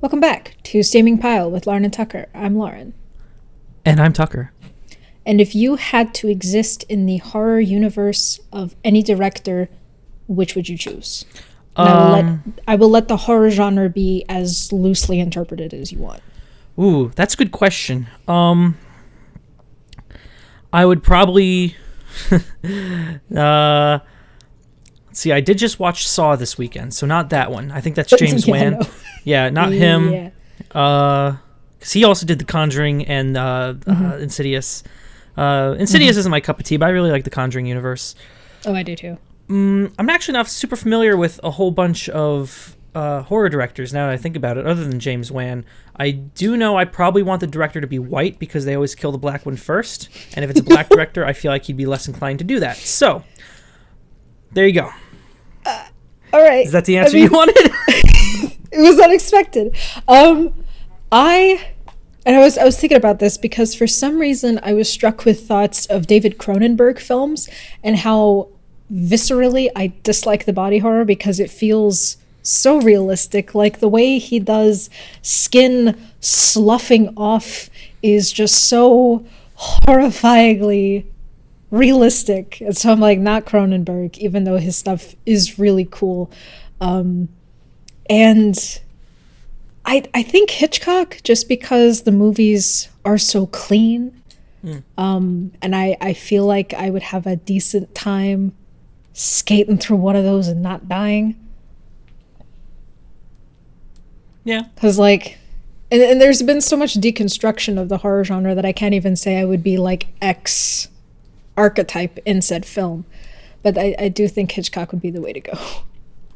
Welcome back to Steaming Pile with Lauren and Tucker. I'm Lauren. And I'm Tucker. And if you had to exist in the horror universe of any director, which would you choose? I will let the horror genre be as loosely interpreted as you want. Ooh, that's a good question. I would probably... let's see, I did just watch Saw this weekend, so not that one. I think that's James Wan. Yeah, not him. Yeah. Because he also did The Conjuring and Insidious. Insidious isn't my cup of tea, but I really like the Conjuring universe. Oh, I do too. I'm actually not super familiar with a whole bunch of horror directors now that I think about it, other than James Wan. I do know I probably want the director to be white because they always kill the black one first. And if it's a black director, I feel like he'd be less inclined to do that. So, there you go. All right. Is that the answer you wanted? It was unexpected. I was thinking about this because for some reason I was struck with thoughts of David Cronenberg films and how viscerally I dislike the body horror because it feels so realistic. Like the way he does skin sloughing off is just so horrifyingly realistic. And so I'm like, not Cronenberg, even though his stuff is really cool. And I think Hitchcock, just because the movies are so clean, and I feel like I would have a decent time skating through one of those and not dying. Yeah. Because, like, and there's been so much deconstruction of the horror genre that I can't even say I would be, like, X archetype in said film. But I do think Hitchcock would be the way to go.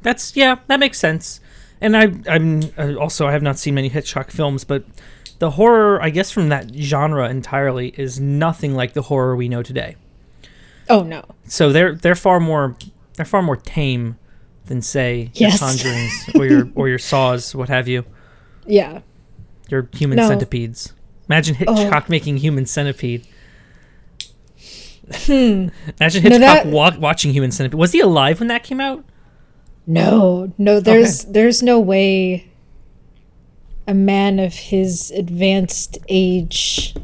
That makes sense. And I have not seen many Hitchcock films, but the horror, I guess, from that genre entirely is nothing like the horror we know today. Oh no! So they're far more tame than, say, your Conjurings or your Saws, what have you. Yeah. Your human centipedes. Imagine Hitchcock making Human Centipede. Imagine Hitchcock watching Human Centipede. Was he alive when that came out? No, there's no way a man of his advanced age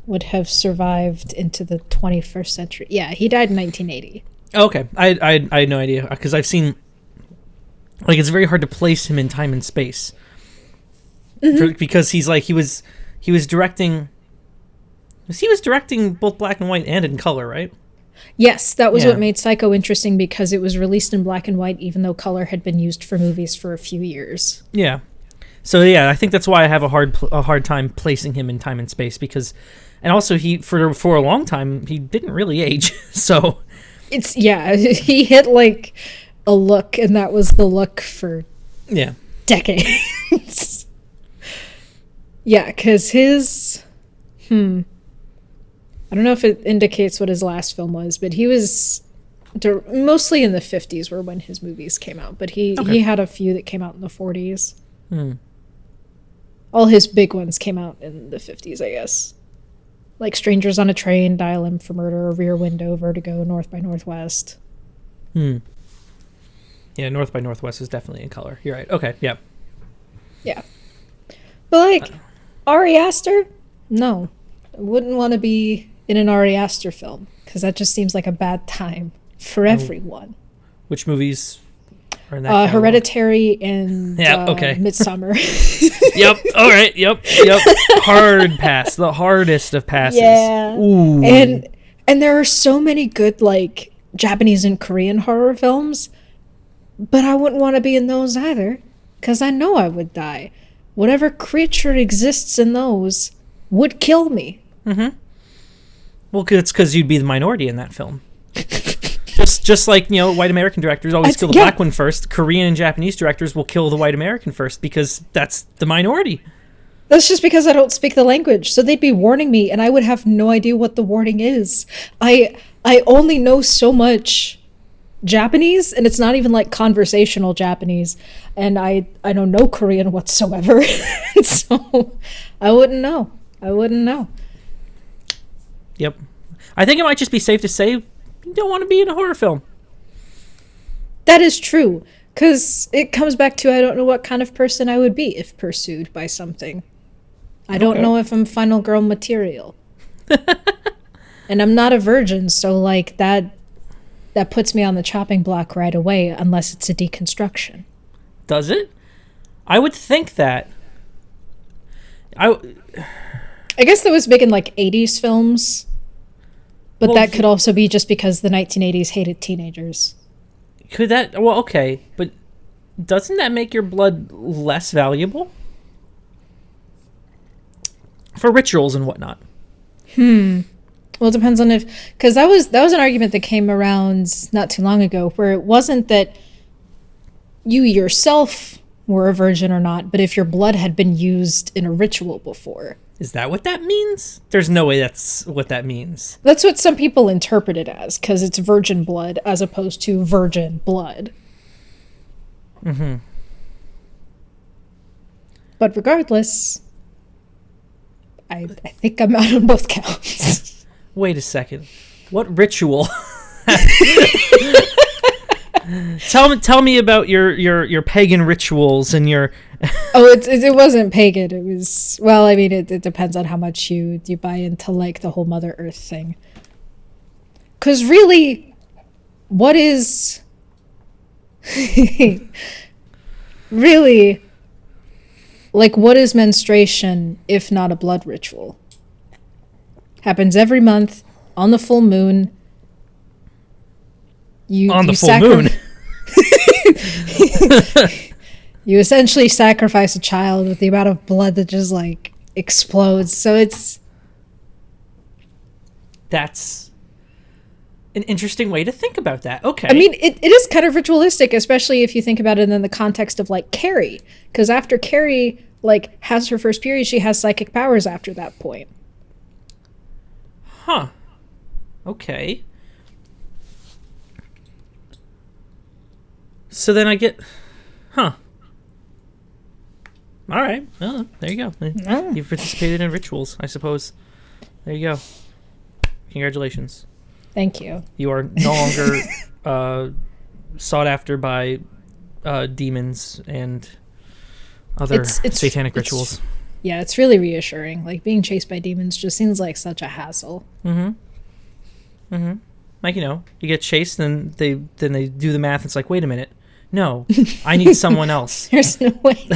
would have survived into the 21st century. Yeah, he died in 1980. Okay, I had no idea because I've seen, like, it's very hard to place him in time and space because he was directing. He was directing both black and white and in color, right? Yes, that was what made Psycho interesting because it was released in black and white, even though color had been used for movies for a few years. Yeah. So yeah, I think that's why I have a hard time placing him in time and space because, and also he for a long time he didn't really age. So he hit like a look, and that was the look for decades. Yeah, because his I don't know if it indicates what his last film was, but he was mostly in the 50s were when his movies came out. But he had a few that came out in the 40s. All his big ones came out in the 50s, I guess. Like Strangers on a Train, Dial M for Murder, Rear Window, Vertigo, North by Northwest. Yeah, North by Northwest is definitely in color. You're right. Okay, yeah. Yeah. But like, Ari Aster? No. I wouldn't want to be in an Ari Aster film because that just seems like a bad time for everyone. Which movies are in that Hereditary and Midsommar. Yep. All right. Yep. Hard pass. The hardest of passes. Yeah. Ooh. And there are so many good like Japanese and Korean horror films, but I wouldn't want to be in those either because I know I would die. Whatever creature exists in those would kill me. Mm-hmm. Well, it's because you'd be the minority in that film. just like, white American directors always kill the black one first. Korean and Japanese directors will kill the white American first because that's the minority. That's just because I don't speak the language. So they'd be warning me, and I would have no idea what the warning is. I only know so much Japanese, and it's not even like conversational Japanese. And I know no Korean whatsoever. So I wouldn't know. Yep. I think it might just be safe to say you don't want to be in a horror film. That is true. Because it comes back to I don't know what kind of person I would be if pursued by something. I don't know if I'm final girl material. And I'm not a virgin, so like that puts me on the chopping block right away unless it's a deconstruction. Does it? I would think that. I guess that was big in like 80s films. But that could also be just because the 1980s hated teenagers. Could that... Well, okay. But doesn't that make your blood less valuable? For rituals and whatnot. Well, it depends on if... Because that was an argument that came around not too long ago, where it wasn't that you yourself were a virgin or not, but if your blood had been used in a ritual before. Is that what that means? There's no way that's what that means. That's what some people interpret it as, because it's virgin blood as opposed to virgin blood. Mm-hmm. But regardless, I think I'm out on both counts. Wait a second. What ritual? Tell me about your pagan rituals and your... it wasn't pagan. It was, well, I mean, it depends on how much you buy into like the whole Mother Earth thing. Because really, what is really like what is menstruation if not a blood ritual? Happens every month on the full moon. On the full moon. You essentially sacrifice a child with the amount of blood that just like explodes. So that's an interesting way to think about that. Okay. I mean, it is kind of ritualistic, especially if you think about it in the context of like Carrie, because after Carrie like has her first period, she has psychic powers after that point. Huh. Okay. So then I get, huh. All right. Well, there you go. You've participated in rituals, I suppose. There you go. Congratulations. Thank you. You are no longer sought after by demons and other satanic rituals. Yeah, it's really reassuring. Like, being chased by demons just seems like such a hassle. Like, you get chased, and then they do the math. It's like, wait a minute. No, I need someone else. There's no way.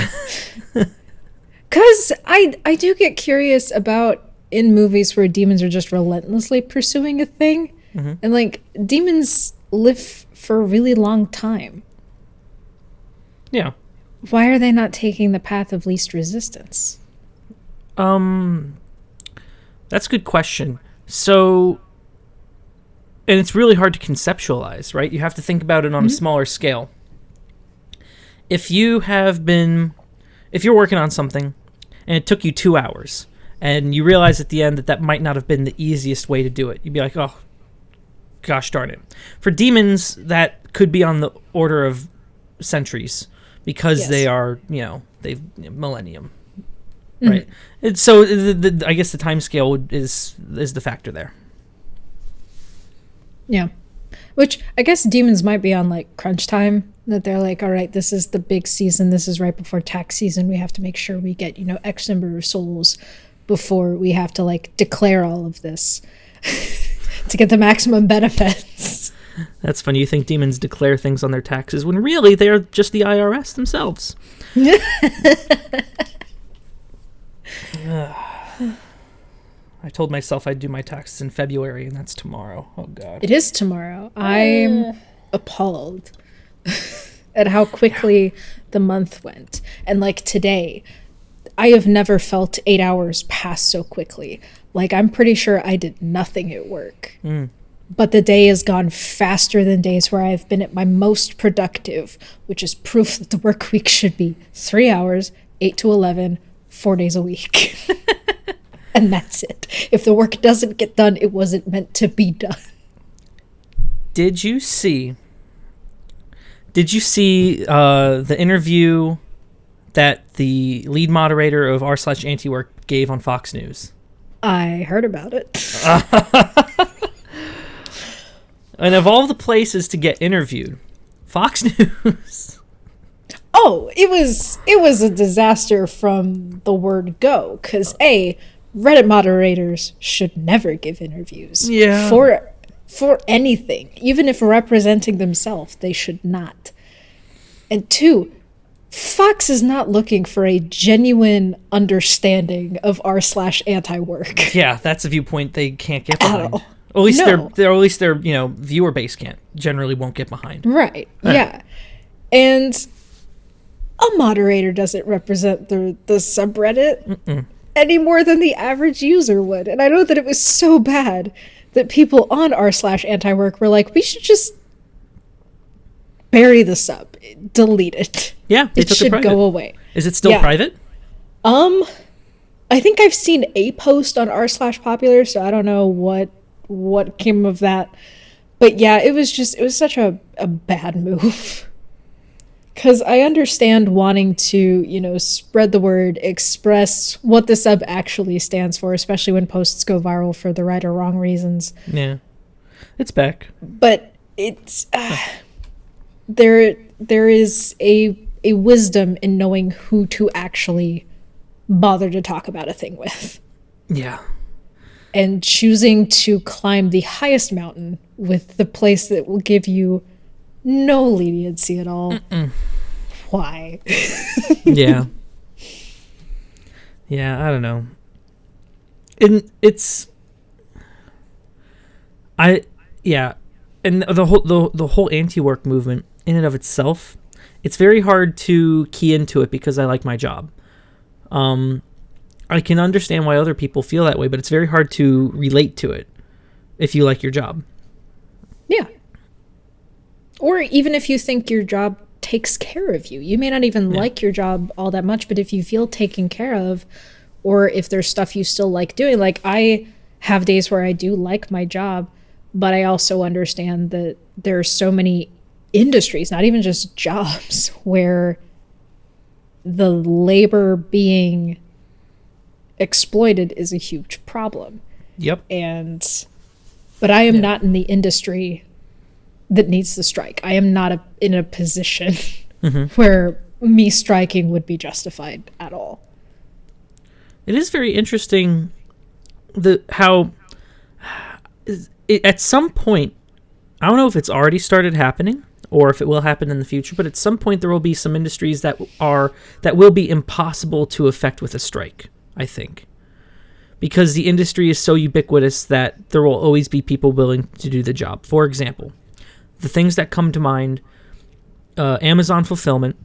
Because I do get curious about in movies where demons are just relentlessly pursuing a thing. And, like, demons live for a really long time. Yeah. Why are they not taking the path of least resistance? That's a good question. So, and it's really hard to conceptualize, right? You have to think about it on a smaller scale. If you're working on something and it took you 2 hours and you realize at the end that might not have been the easiest way to do it, you'd be like, oh, gosh darn it. For demons, that could be on the order of centuries because they are, they've millennium, right? And so I guess the time scale is the factor there. Yeah. Which I guess demons might be on like crunch time, that they're like, all right, this is the big season. This is right before tax season. We have to make sure we get, X number of souls before we have to like declare all of this to get the maximum benefits. That's funny. You think demons declare things on their taxes when really they are just the IRS themselves. I told myself I'd do my taxes in February, and that's tomorrow. Oh, God. It is tomorrow. I'm appalled at how quickly the month went. And, like, today, I have never felt 8 hours pass so quickly. Like, I'm pretty sure I did nothing at work. But the day has gone faster than days where I've been at my most productive, which is proof that the work week should be 3 hours, 8 to 11, 4 days a week. And that's it. If the work doesn't get done, it wasn't meant to be done. Did you see the interview that the lead moderator of r/Antiwork gave on Fox News? I heard about it. And of all the places to get interviewed, Fox News Oh, it was a disaster from the word go, because Reddit moderators should never give interviews. Yeah. For anything, even if representing themselves, they should not. And two, Fox is not looking for a genuine understanding of r/anti-work. Yeah, that's a viewpoint they can't get At behind. all. At least No. their viewer base generally won't get behind. Right. Yeah. And a moderator doesn't represent the subreddit any more than the average user would. And I know that it was so bad that people on r/anti-work were like, we should just bury the sub, delete it. Yeah, they it took it should private. go away. Is it still private? I think I've seen a post on r/popular, so I don't know what came of that. But yeah, it was such a bad move. Because I understand wanting to, spread the word, express what the sub actually stands for, especially when posts go viral for the right or wrong reasons. Yeah. It's back. But it's there is a wisdom in knowing who to actually bother to talk about a thing with. Yeah. And choosing to climb the highest mountain with the place that will give you no leniency at all. Why? Yeah. Yeah, I don't know. And and the whole anti-work movement in and of itself, it's very hard to key into it because I like my job. I can understand why other people feel that way, but it's very hard to relate to it if you like your job. Yeah. Or even if you think your job takes care of you. You may not even like your job all that much, but if you feel taken care of, or if there's stuff you still like doing, like I have days where I do like my job, but I also understand that there are so many industries, not even just jobs, where the labor being exploited is a huge problem. Yep. But I am not in the industry that needs to strike. I am not in a position where me striking would be justified at all. It is very interesting how at some point, I don't know if it's already started happening or if it will happen in the future, but at some point there will be some industries that will be impossible to affect with a strike, I think. Because the industry is so ubiquitous that there will always be people willing to do the job. For example, the things that come to mind, Amazon fulfillment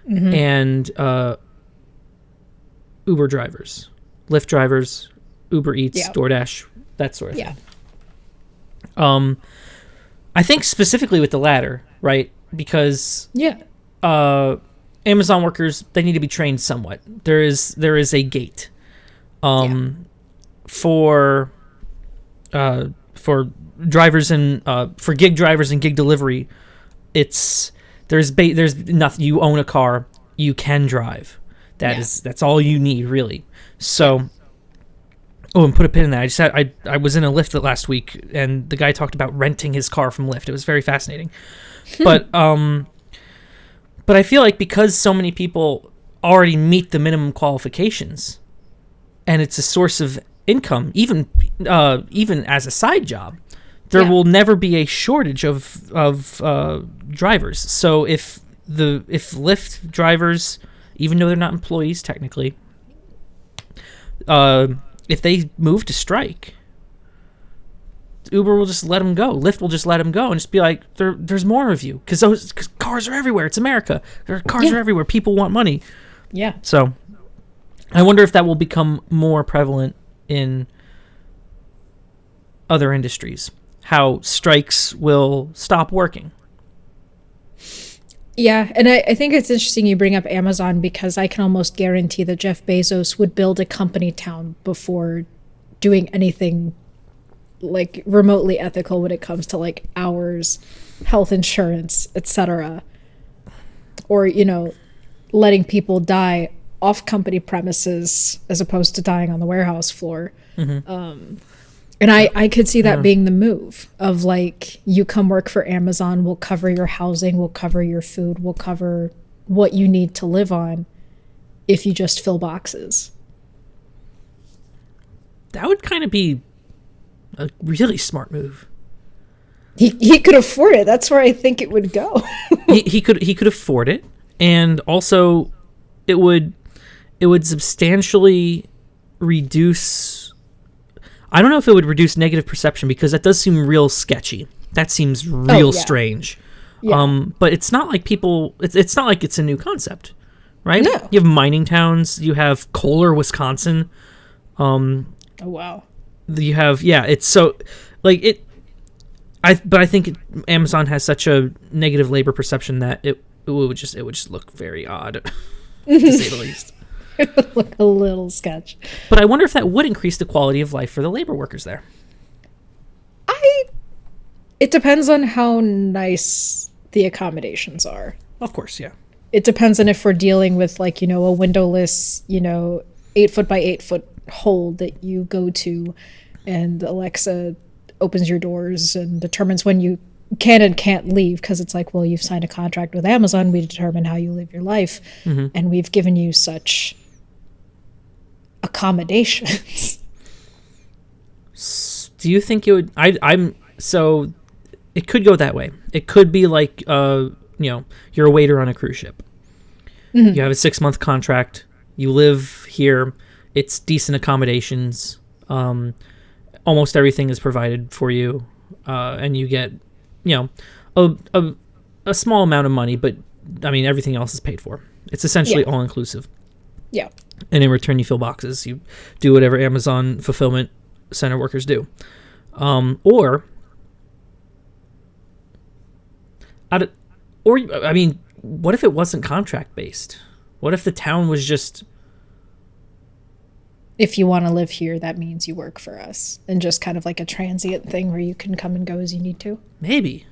and Uber drivers, Lyft drivers, Uber Eats, DoorDash, that sort of thing. I think specifically with the latter, right? Because Amazon workers, they need to be trained somewhat. There is a gate. For drivers and for gig drivers and gig delivery, there's nothing. You own a car, you can drive. That's all you need, really. So, and put a pin in that. I was in a Lyft last week, and the guy talked about renting his car from Lyft. It was very fascinating. But I feel like because so many people already meet the minimum qualifications, and it's a source of income, even as a side job, there will never be a shortage of drivers. So if Lyft drivers, even though they're not employees technically, if they move to strike, Uber will just let them go. Lyft will just let them go and just be like, there's more of you, because cars are everywhere. It's America. Cars are everywhere. People want money. Yeah. So I wonder if that will become more prevalent in other industries, how strikes will stop working. Yeah, and I think it's interesting you bring up Amazon, because I can almost guarantee that Jeff Bezos would build a company town before doing anything like remotely ethical when it comes to like hours, health insurance, etc. Or, letting people die off company premises as opposed to dying on the warehouse floor. And I could see that being the move of like, you come work for Amazon, we'll cover your housing, we'll cover your food, we'll cover what you need to live on if you just fill boxes. That would kind of be a really smart move. He could afford it. That's where I think it would go. he could afford it, and also it would substantially reduce. I don't know if it would reduce negative perception, because that does seem real sketchy. That seems real strange. Yeah. But it's not like people. It's not like it's a new concept, right? No. You have mining towns. You have Kohler, Wisconsin. Oh wow. You have it's so like it. But I think Amazon has such a negative labor perception that it would just look very odd, to say the least. It would look a little sketch. But I wonder if that would increase the quality of life for the labor workers there. It depends on how nice the accommodations are. Of course, yeah. It depends on if we're dealing with, like, a windowless, 8 foot by 8 foot hole that you go to, and Alexa opens your doors and determines when you can and can't leave, because it's like, well, you've signed a contract with Amazon. We determine how you live your life, and we've given you such accommodations. Do you think it would? So it could go that way. It could be like, you're a waiter on a cruise ship. You have a 6-month contract. You live here. It's decent accommodations. Almost everything is provided for you, and you get, a small amount of money, but I mean, everything else is paid for. It's essentially all inclusive. Yeah. And in return, you fill boxes. You do whatever Amazon fulfillment center workers do. Or I mean, what if it wasn't contract based? What if the town was just, if you want to live here, that means you work for us, and just kind of like a transient thing where you can come and go as you need to? Maybe.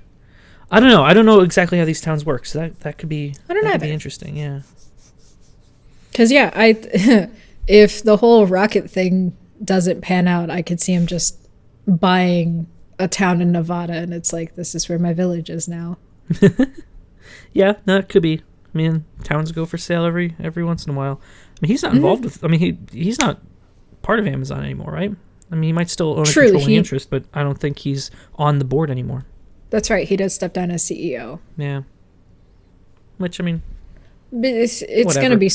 I don't know. I don't know exactly how these towns work, so that could be, I don't know, that could be interesting, yeah. Because, if the whole rocket thing doesn't pan out, I could see him just buying a town in Nevada, and it's like, this is where my village is now. Yeah, no, it could be. I mean, towns go for sale every once in a while. I mean, he's not involved with, I mean, he's not part of Amazon anymore, right? I mean, he might still own a controlling interest, but I don't think he's on the board anymore. That's right. He does step down as CEO. Yeah. Which, I mean, it's going to be...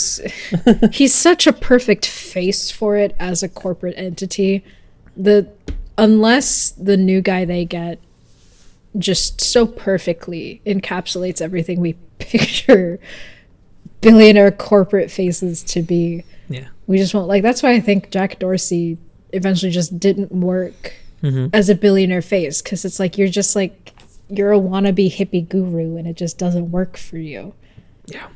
He's such a perfect face for it as a corporate entity. Unless the new guy they get just so perfectly encapsulates everything we picture billionaire corporate faces to be. Yeah. We just won't, like, that's why I think Jack Dorsey eventually just didn't work as a billionaire face, because it's like, you're just like, you're a wannabe hippie guru, and it just doesn't work for you. Yeah.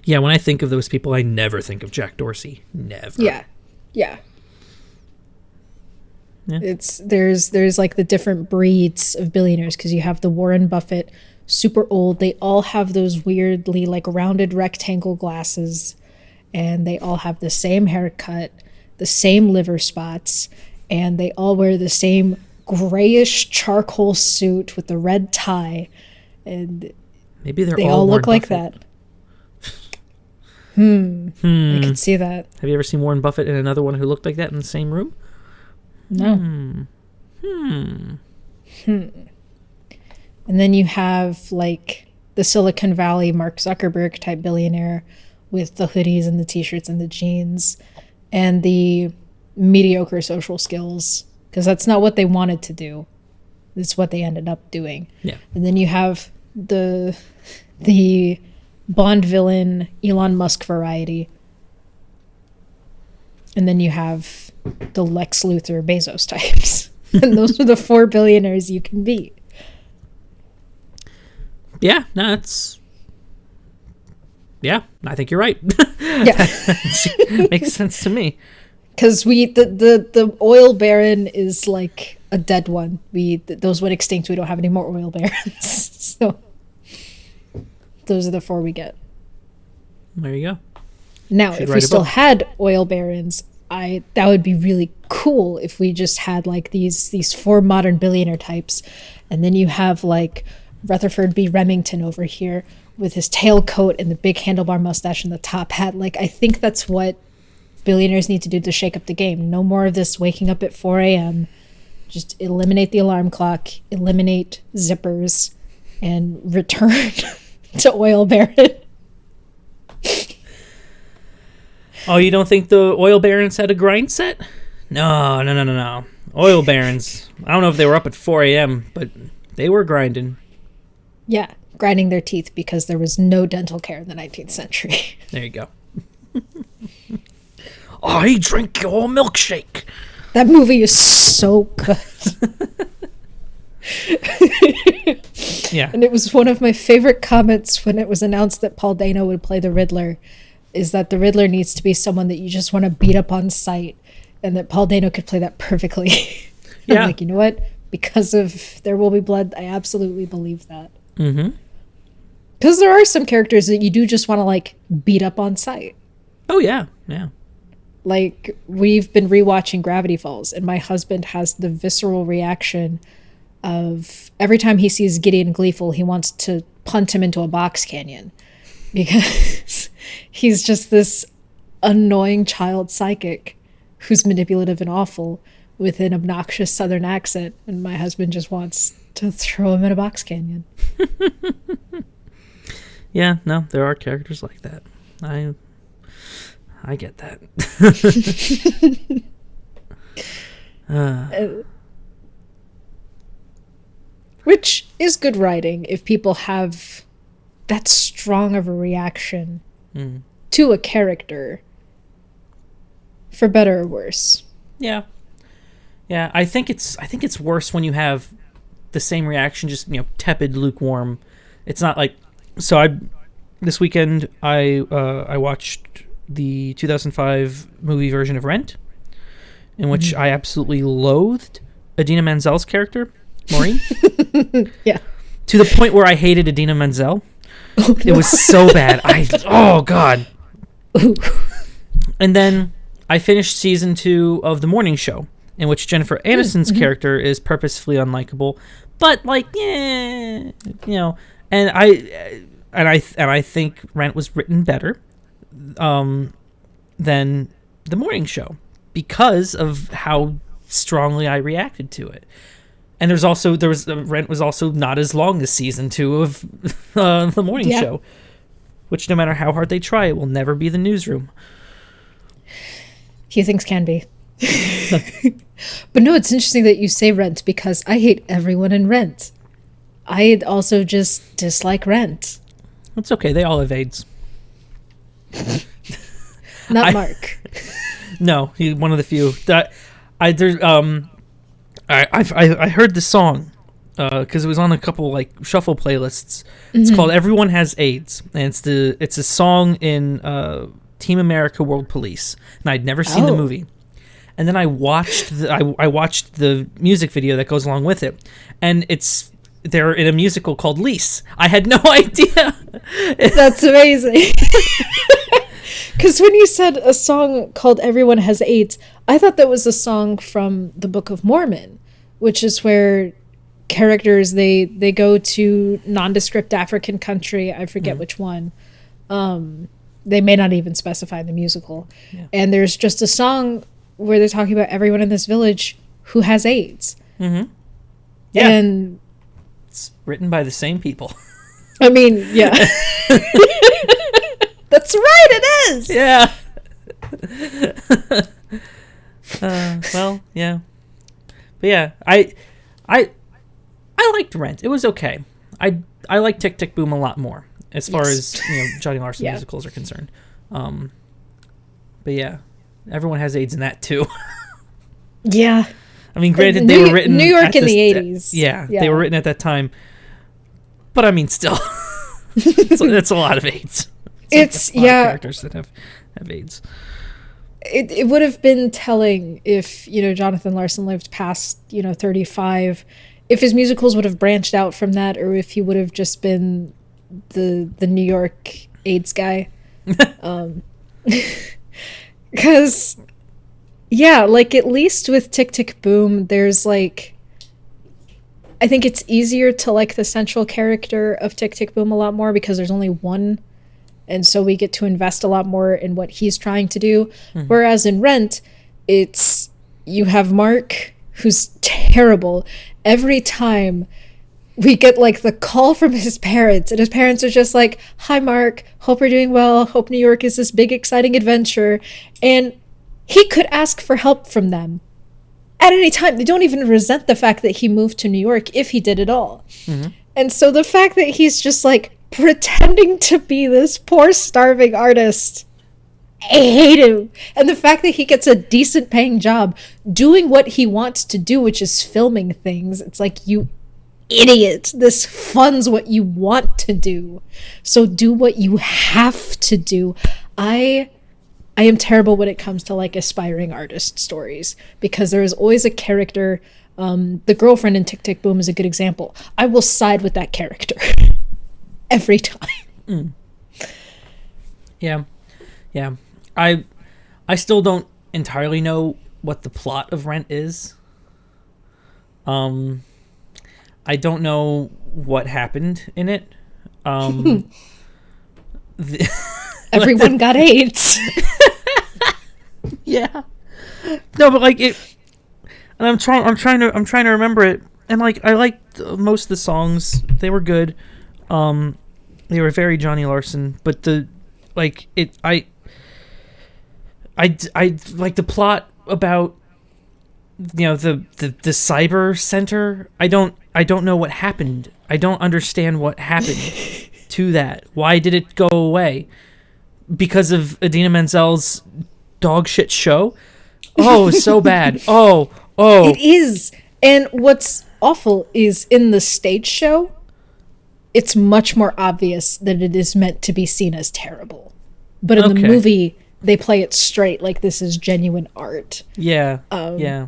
Yeah, when I think of those people, I never think of Jack Dorsey. Never. Yeah. There's like the different breeds of billionaires, because you have the Warren Buffett, super old. They all have those weirdly like rounded rectangle glasses, and they all have the same haircut, the same liver spots, and they all wear the same grayish charcoal suit with the red tie, and maybe they all look like that. I could see that. Have you ever seen Warren Buffett and another one who looked like that in the same room? No. And then you have like the Silicon Valley Mark Zuckerberg type billionaire with the hoodies and the t-shirts and the jeans and the mediocre social skills, because that's not what they wanted to do. It's what they ended up doing. Yeah. And then you have the Bond villain Elon Musk variety. And then you have the Lex Luthor Bezos types. And those are the 4 billionaires you can be. Yeah, no, it's... Yeah, I think you're right. Yeah. Makes sense to me. Because the oil baron is like a dead one. Those went extinct. We don't have any more oil barons. So those are the 4 we get. There you go. Now, if we still had oil barons, that would be really cool if we just had like these 4 modern billionaire types, and then you have like Rutherford B. Remington over here with his tailcoat and the big handlebar mustache and the top hat. Like, I think that's what billionaires need to do to shake up the game. No more of this waking up at 4 a.m. Just eliminate the alarm clock, eliminate zippers, and return to oil baron. Oh, you don't think the oil barons had a grind set? No. Oil barons, I don't know if they were up at 4 a.m., but they were grinding. Yeah, grinding their teeth because there was no dental care in the 19th century. There you go. I drink your milkshake. That movie is so good. Yeah. And it was one of my favorite comments when it was announced that Paul Dano would play the Riddler, is that the Riddler needs to be someone that you just want to beat up on sight, and that Paul Dano could play that perfectly. Yeah. I'm like, you know what? Because of There Will Be Blood, I absolutely believe that. Mm-hmm. Because there are some characters that you do just want to, like, beat up on sight. Oh, yeah. Yeah. Like, we've been rewatching Gravity Falls, and my husband has the visceral reaction of every time he sees Gideon Gleeful, he wants to punt him into a box canyon. Because he's just this annoying child psychic who's manipulative and awful with an obnoxious southern accent, and my husband just wants to throw him in a box canyon. Yeah, no, there are characters like that. I get that. Which is good writing if people have that strong of a reaction to a character, for better or worse. Yeah. I think it's worse when you have the same reaction, just tepid, lukewarm. It's not like this weekend I watched the 2005 movie version of Rent, in which I absolutely loathed Idina Menzel's character, Maureen. Yeah. To the point where I hated Idina Menzel. Oh, no. It was so bad. Oh God. And then I finished season 2 of The Morning Show, in which Jennifer Aniston's character is purposefully unlikable, but and I think Rent was written better than The Morning Show because of how strongly I reacted to it. And Rent was also not as long as season 2 of The Morning Show, which no matter how hard they try, it will never be The Newsroom. Few things can be. But no, it's interesting that you say Rent, because I hate everyone in Rent. I also just dislike Rent. It's okay. They all have AIDS. Mark. No, he's one of the few. I heard the song because it was on a couple shuffle playlists. It's called "Everyone Has AIDS," and it's a song in Team America: World Police. And I'd never seen the movie, and then I watched the music video that goes along with it, and they're in a musical called Lise. I had no idea. That's amazing. Because when you said a song called "Everyone Has AIDS," I thought that was a song from the Book of Mormon, which is where characters, they go to nondescript African country. I forget which one. They may not even specify the musical. Yeah. And there's just a song where they're talking about everyone in this village who has AIDS. Mm-hmm. Yeah. And it's written by the same people. I mean, yeah. That's right, it is. Yeah. Well, yeah. But yeah, I liked Rent. It was okay. I like Tick Tick Boom a lot more as far as Johnny Larson musicals are concerned. But yeah, everyone has AIDS in that too. Yeah. I mean, granted, they were written New York in the 80s. Yeah, they were written at that time. But I mean, still, it's a lot of AIDS. It's a lot of characters that have AIDS. It would have been telling if Jonathan Larson lived past 35, if his musicals would have branched out from that, or if he would have just been the New York AIDS guy. Because at least with Tick Tick Boom, there's I I think it's easier to like the central character of Tick Tick Boom a lot more because there's only one, and so we get to invest a lot more in what he's trying to do. Whereas in Rent, it's you have Mark, who's terrible. Every time we get like the call from his parents, and his parents are just like, "Hi Mark, hope you're doing well, hope New York is this big exciting adventure," and he could ask for help from them at any time. They don't even resent the fact that he moved to New York, if he did at all. And so the fact that he's just like pretending to be this poor starving artist, I hate him. And the fact that he gets a decent paying job doing what he wants to do, which is filming things, it's like, you idiot, this funds what you want to do, so do what you have to do. I am terrible when it comes to like aspiring artist stories, because there is always a character. The girlfriend in Tick Tick Boom is a good example. I will side with that character every time. Yeah. I still don't entirely know what the plot of Rent is. I don't know what happened in it. Everyone got AIDS. Yeah. No, but like it, and I'm trying to remember it, and like I liked most of the songs. They were good. They were very Johnny Larson, but I like the plot about, you know, the cyber center. I don't know what happened. I don't understand what happened to that. Why did it go away? Because of Idina Menzel's dog shit show? Oh, so bad. Oh. It is. And what's awful is in the stage show, it's much more obvious that it is meant to be seen as terrible. But in the movie, they play it straight, like this is genuine art. Yeah. Yeah.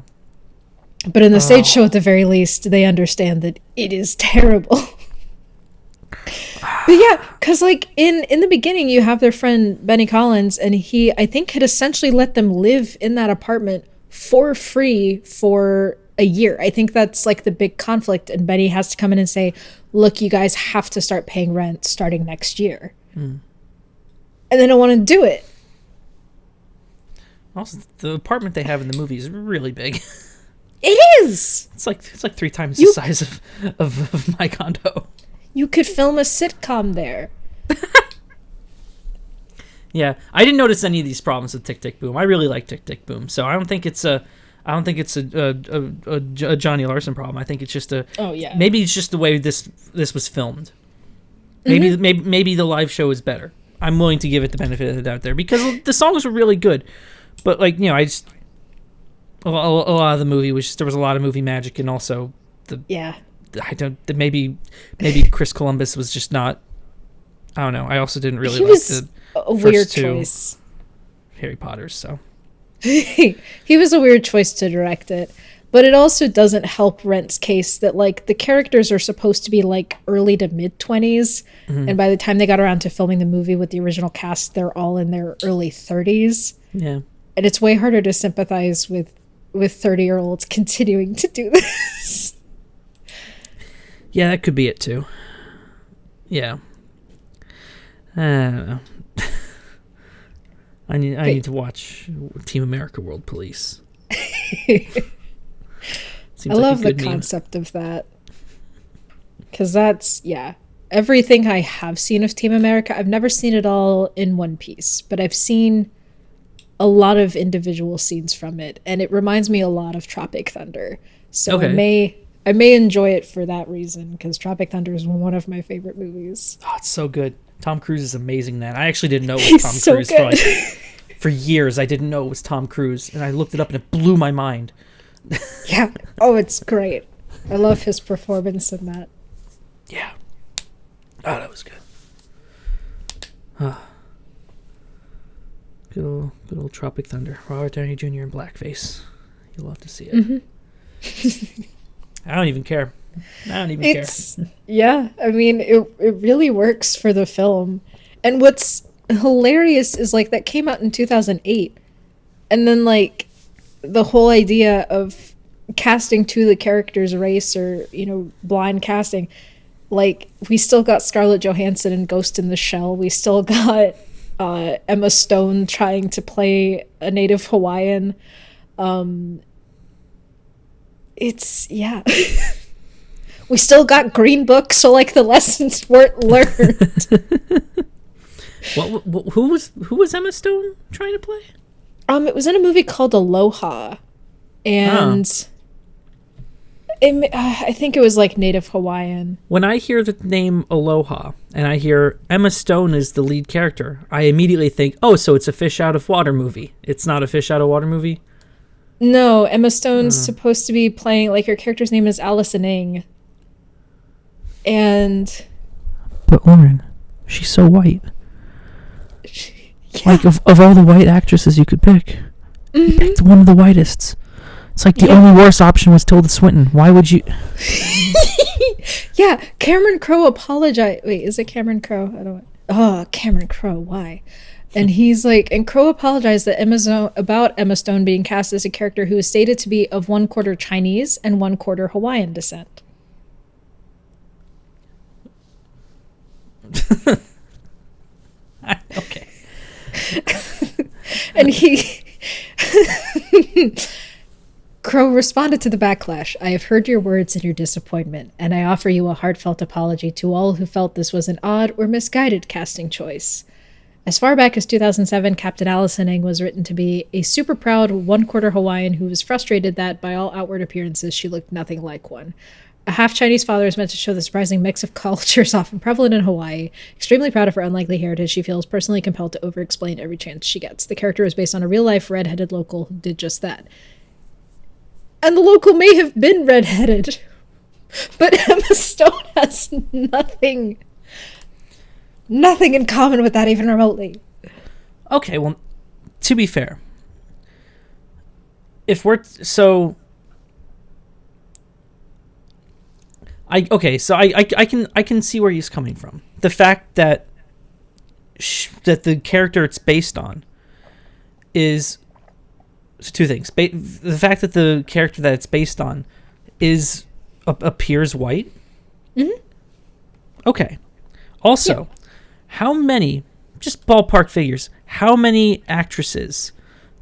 But in the stage show, at the very least, they understand that it is terrible. But yeah, because like in the beginning, you have their friend Benny Collins, and he, I think, had essentially let them live in that apartment for free for a year. I think that's like the big conflict, and Benny has to come in and say, look, you guys have to start paying rent starting next year. And they don't want to do it. Also, the apartment they have in the movie is really big. It is. It's like 3 times the size of my condo. You could film a sitcom there. Yeah, I didn't notice any of these problems with Tick Tick Boom. I really like Tick Tick Boom, so I don't think it's a Johnny Larson problem. I think it's just maybe it's just the way this was filmed. Maybe the live show is better. I'm willing to give it the benefit of the doubt there, because the songs were really good, but like, you know, I just a lot of the movie was just, there was a lot of movie magic, and also maybe Chris Columbus was just not. I don't know. I also didn't really like the weird choice. Harry Potters, so he was a weird choice to direct it, but it also doesn't help Rent's case that like the characters are supposed to be like early to mid 20s, and by the time they got around to filming the movie with the original cast, they're all in their early 30s. Yeah, and it's way harder to sympathize with 30-year-olds continuing to do this. Yeah, that could be it too. Yeah. I don't know. I need to watch Team America World Police. I love the concept of that. Because that's, everything I have seen of Team America, I've never seen it all in one piece, but I've seen a lot of individual scenes from it, and it reminds me a lot of Tropic Thunder. So I may enjoy it for that reason, because Tropic Thunder is one of my favorite movies. Oh, it's so good. Tom Cruise is amazing in that. I actually didn't know it was Tom Cruise for years. I didn't know it was Tom Cruise, and I looked it up and it blew my mind. Yeah. Oh, it's great. I love his performance in that. Yeah. Oh, that was good. Good old Tropic Thunder. Robert Downey Jr. in blackface. You'll love to see it. I don't even care. Care. Yeah, I mean, it really works for the film. And what's hilarious is, like, that came out in 2008. And then, like, the whole idea of casting to the character's race, or blind casting. Like, we still got Scarlett Johansson in Ghost in the Shell. We still got Emma Stone trying to play a native Hawaiian. It's, yeah. We still got Green Book, so like the lessons weren't learned. Who was Emma Stone trying to play? It was in a movie called Aloha, and I think it was like native Hawaiian. When I hear the name Aloha and I hear Emma Stone is the lead character, I immediately think, oh, so it's a fish out of water movie. It's not a fish out of water movie? No, Emma Stone's supposed to be playing, like, her character's name is Allison Ng. But Lauren, she's so white. Yeah. Like, of all the white actresses you could pick, you picked one of the whitest. It's like the only worse option was Tilda Swinton. Why would you... Yeah, Cameron Crowe apologized. Wait, is it Cameron Crowe? I don't... Oh, Cameron Crowe, why? And he's like... And Crowe apologized that about Emma Stone being cast as a character who is stated to be of 1/4 Chinese and 1/4 Hawaiian descent. Okay. And Crow responded to the backlash. I have heard your words and your disappointment, and I offer you a heartfelt apology to all who felt this was an odd or misguided casting choice. As far back as 2007, Captain Allison Ng was written to be a super proud 1/4 Hawaiian who was frustrated that, by all outward appearances, she looked nothing like one. A half-Chinese father is meant to show the surprising mix of cultures often prevalent in Hawaii. Extremely proud of her unlikely heritage, she feels personally compelled to over-explain every chance she gets. The character is based on a real-life red-headed local who did just that. And the local may have been red-headed, but Emma Stone has nothing in common with that, even remotely. Okay, well, to be fair, I can see where he's coming from. The fact that the character it's based on is two things. The fact that the character that it's based on appears white. Mm-hmm. Okay. Also, how many, just ballpark figures, how many actresses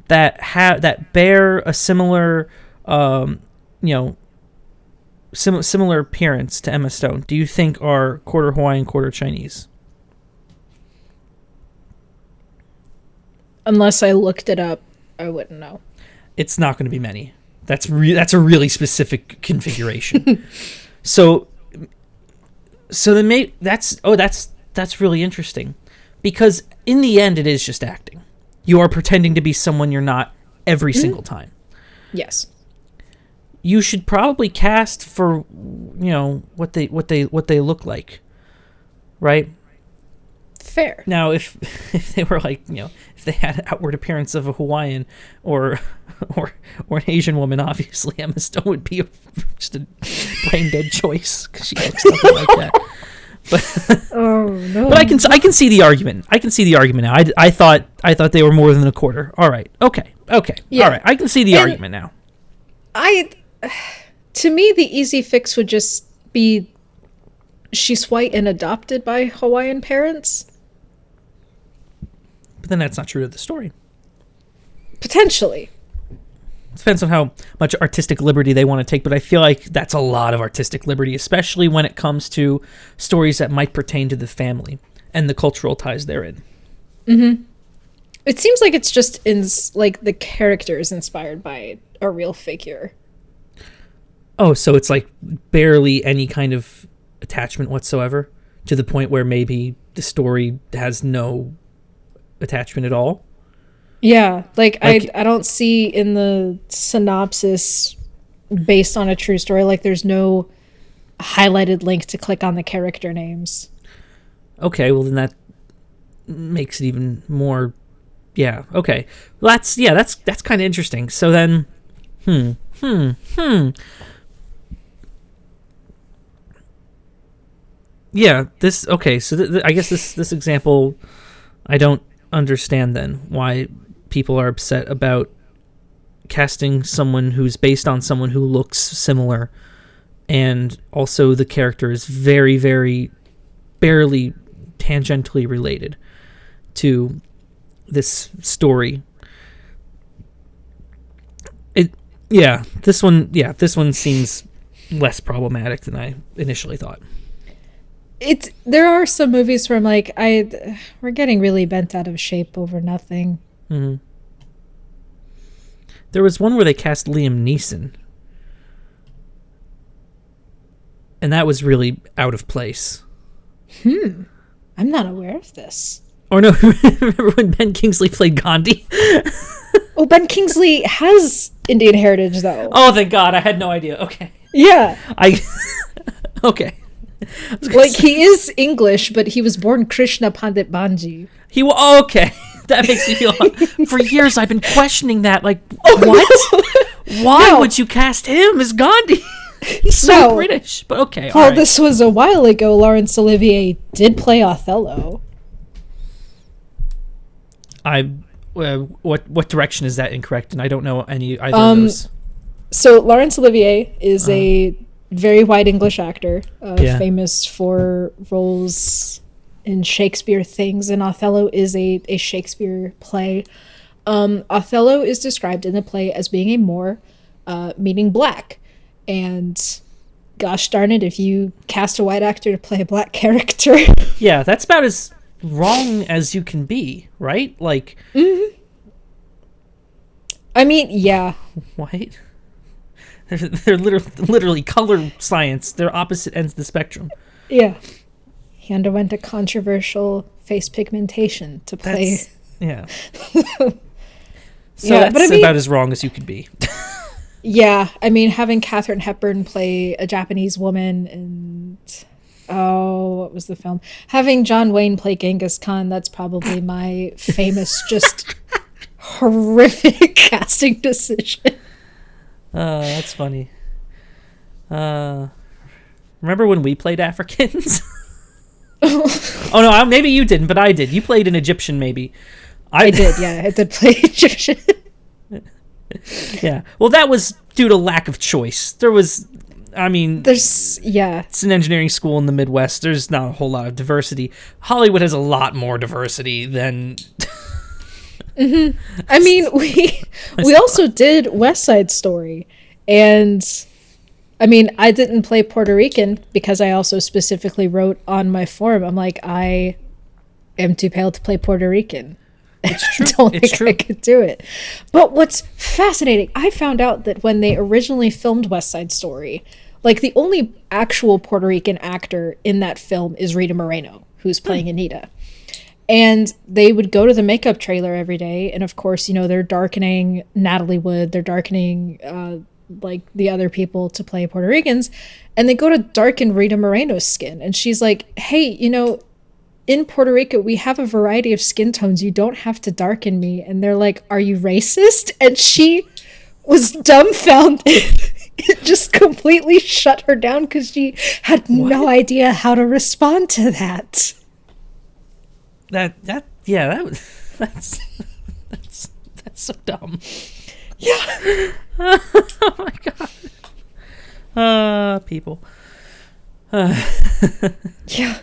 that bear a similar similar appearance to Emma Stone do you think are 1/4 Hawaiian, 1/4 Chinese? Unless I looked it up, I wouldn't know. It's not going to be many. That's a really specific configuration. so then that's really interesting, because in the end it is just acting. You are pretending to be someone you're not every single time. Yes. You should probably cast for what they look like, right? Fair. Now, if they were like, if they had an outward appearance of a Hawaiian or an Asian woman, obviously Emma Stone would be just a brain dead choice because she looks nothing like that. But oh no! But I can see the argument. I can see the argument now. I thought they were more than 1/4. All right. Okay. Yeah. All right. I can see the argument now. To me, the easy fix would just be she's white and adopted by Hawaiian parents. But then that's not true to the story. Potentially. It depends on how much artistic liberty they want to take, but I feel like that's a lot of artistic liberty, especially when it comes to stories that might pertain to the family and the cultural ties therein. Mm-hmm. It seems like it's just the character is inspired by a real figure. Oh, so it's like barely any kind of attachment whatsoever, to the point where maybe the story has no attachment at all? Yeah, like I don't see in the synopsis based on a true story, like there's no highlighted link to click on the character names. Okay, well then that makes it even more. Yeah. Okay. Well, that's kind of interesting. So then, Yeah. This. Okay. So I guess this example, I don't understand then why people are upset about casting someone who's based on someone who looks similar, and also the character is very, very barely tangentially related to this story. This one seems less problematic than I initially thought. There are some movies where I'm like, we're getting really bent out of shape over nothing. Mm-hmm. There was one where they cast Liam Neeson, and that was really out of place. I'm not aware of this. Or no, remember when Ben Kingsley played Gandhi? Oh, Ben Kingsley has Indian heritage, though. Oh, thank God. I had no idea. Okay. Yeah. Okay. Like, he is English, but he was born Krishna Pandit Banji. Okay. That makes me feel... For years, I've been questioning that. Like, what? Why would you cast him as Gandhi? He's so British. But okay, well, this was a while ago. Laurence Olivier did play Othello. What direction is that incorrect? And I don't know either of those. So Laurence Olivier is a very white English actor, famous for roles in Shakespeare things, and Othello is a Shakespeare play. Othello is described in the play as being a Moor, meaning black. And gosh darn it, if you cast a white actor to play a black character... Yeah, that's about as wrong as you can be, right? Like... Mm-hmm. I mean, yeah. White? They're literally color science. They're opposite ends of the spectrum. Yeah. He underwent a controversial face pigmentation to play... Yeah. That's about as wrong as you could be. Yeah, I mean, having Katharine Hepburn play a Japanese woman and... Oh, what was the film? Having John Wayne play Genghis Khan, that's probably my famous, just horrific casting decision. That's funny. Remember when we played Africans? Oh, no, maybe you didn't, but I did. You played an Egyptian, maybe. I did, yeah. I did play Egyptian. Yeah. Well, that was due to lack of choice. It's an engineering school in the Midwest. There's not a whole lot of diversity. Hollywood has a lot more diversity than... Mm-hmm. I mean, we also did West Side Story, and I mean, I didn't play Puerto Rican because I also specifically wrote on my form, I'm like, I am too pale to play Puerto Rican. It's true. I don't think I could do it. But what's fascinating, I found out that when they originally filmed West Side Story, like the only actual Puerto Rican actor in that film is Rita Moreno, who's playing Anita. And they would go to the makeup trailer every day. And of course, they're darkening Natalie Wood. They're darkening like the other people to play Puerto Ricans. And they go to darken Rita Moreno's skin. And she's like, hey, in Puerto Rico, we have a variety of skin tones. You don't have to darken me. And they're like, are you racist? And she was dumbfounded. It just completely shut her down because she had no idea how to respond to that. That's so dumb. Yeah. Oh my God. People. Yeah.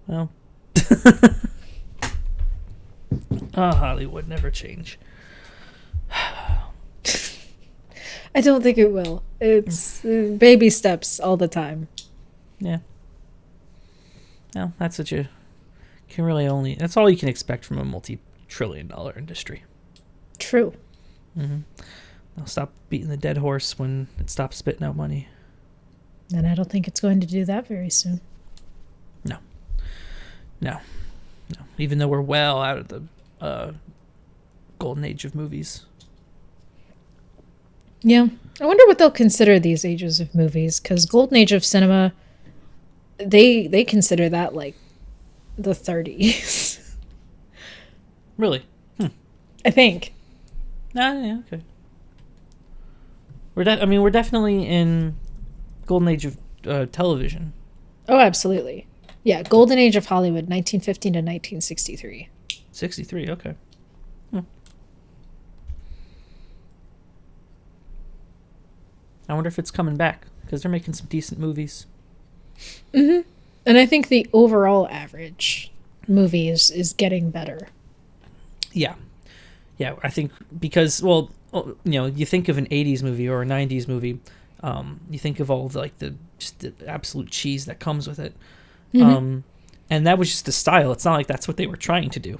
Well. Hollywood never change. I don't think it will. It's baby steps all the time. Yeah. Well, that's what you can really that's all you can expect from a multi-trillion-dollar industry. True. Mm-hmm. They'll stop beating the dead horse when it stops spitting out money. And I don't think it's going to do that very soon. No. Even though we're well out of the golden age of movies. Yeah. I wonder what they'll consider these ages of movies, because golden age of cinema, they consider that like the 30s. Really? I think. Yeah, okay. We're definitely in golden age of television. Oh, absolutely. Yeah, golden age of Hollywood, 1915 to 1963. 63, okay. I wonder if it's coming back, because they're making some decent movies. And I think the overall average movies is getting better. Yeah. Yeah, I think because, well, you think of an 80s movie or a 90s movie, you think of all the absolute cheese that comes with it. And that was just the style. It's not like that's what they were trying to do.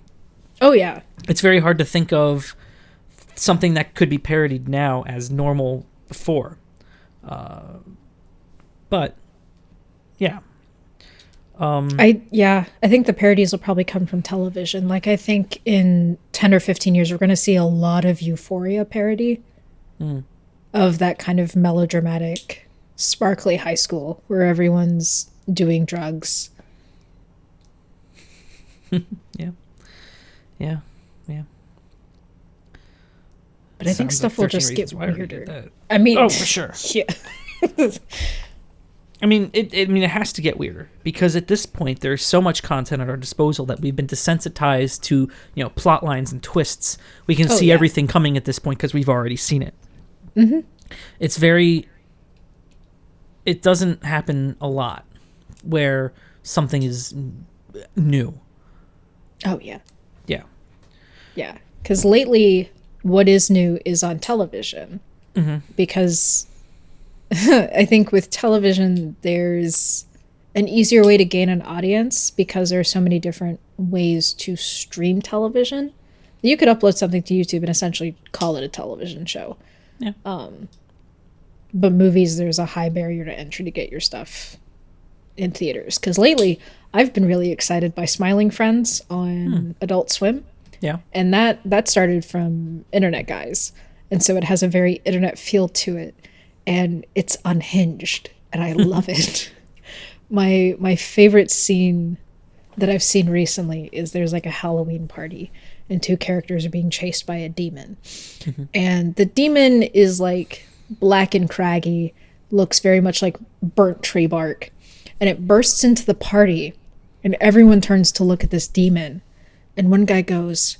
Oh, yeah. It's very hard to think of something that could be parodied now as normal before. But, yeah. I think the parodies will probably come from television. Like, I think in 10 or 15 years, we're going to see a lot of Euphoria parody of that kind of melodramatic, sparkly high school where everyone's doing drugs. Yeah. But I think stuff will just get weirder. I mean, oh, for sure. Yeah. I mean, it has to get weirder because at this point there's so much content at our disposal that we've been desensitized to, plot lines and twists. We can see everything coming at this point because we've already seen it. It doesn't happen a lot where something is new. Oh, yeah. Yeah. Yeah. Because lately, what is new is on television. Because I think with television, there's an easier way to gain an audience because there are so many different ways to stream television. You could upload something to YouTube and essentially call it a television show. Yeah. But movies, there's a high barrier to entry to get your stuff in theaters. Because lately, I've been really excited by Smiling Friends on Adult Swim. Yeah. And that started from Internet Guys. And so it has a very internet feel to it. And it's unhinged. And I love it. My favorite scene that I've seen recently is there's like a Halloween party. And two characters are being chased by a demon. And the demon is like black and craggy. Looks very much like burnt tree bark. And it bursts into the party. And everyone turns to look at this demon. And one guy goes,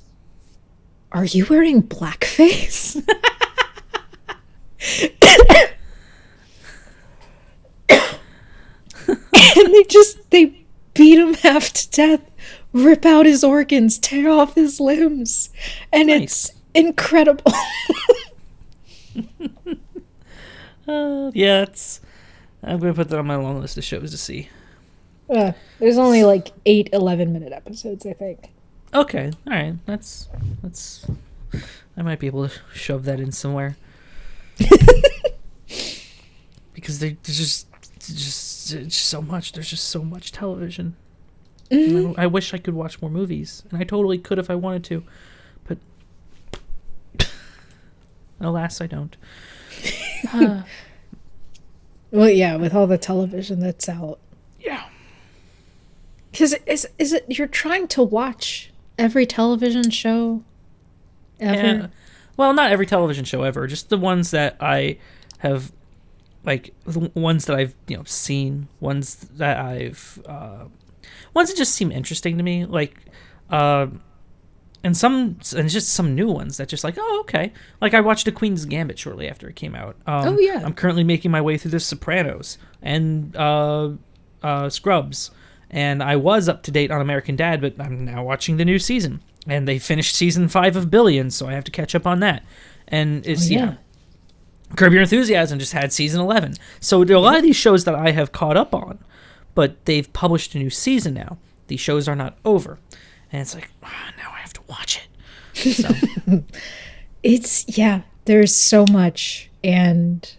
"Are you wearing blackface?" And they beat him half to death, rip out his organs, tear off his limbs. And nice. It's incredible. Yeah, I'm going to put that on my long list of shows to see. There's only like 8 11-minute episodes, I think. Okay, all right. That's. I might be able to shove that in somewhere. Because there's just so much. There's just so much television. I wish I could watch more movies, and I totally could if I wanted to, but alas, I don't. Well, yeah, with all the television that's out. Yeah. Because is it you're trying to watch every television show ever? Yeah. Well, not every television show ever. Just the ones that I have, like the ones that I've seen, ones that just seem interesting to me, like and just some new ones that just like, oh, okay. Like I watched The Queen's Gambit shortly after it came out. Oh yeah. I'm currently making my way through The Sopranos and Scrubs. And I was up to date on American Dad, but I'm now watching the new season. And they finished season 5 of Billions, so I have to catch up on that. And it's, Curb Your Enthusiasm just had season 11. So there are a lot of these shows that I have caught up on, but they've published a new season now. These shows are not over. And it's like, now I have to watch it. So. There's so much. And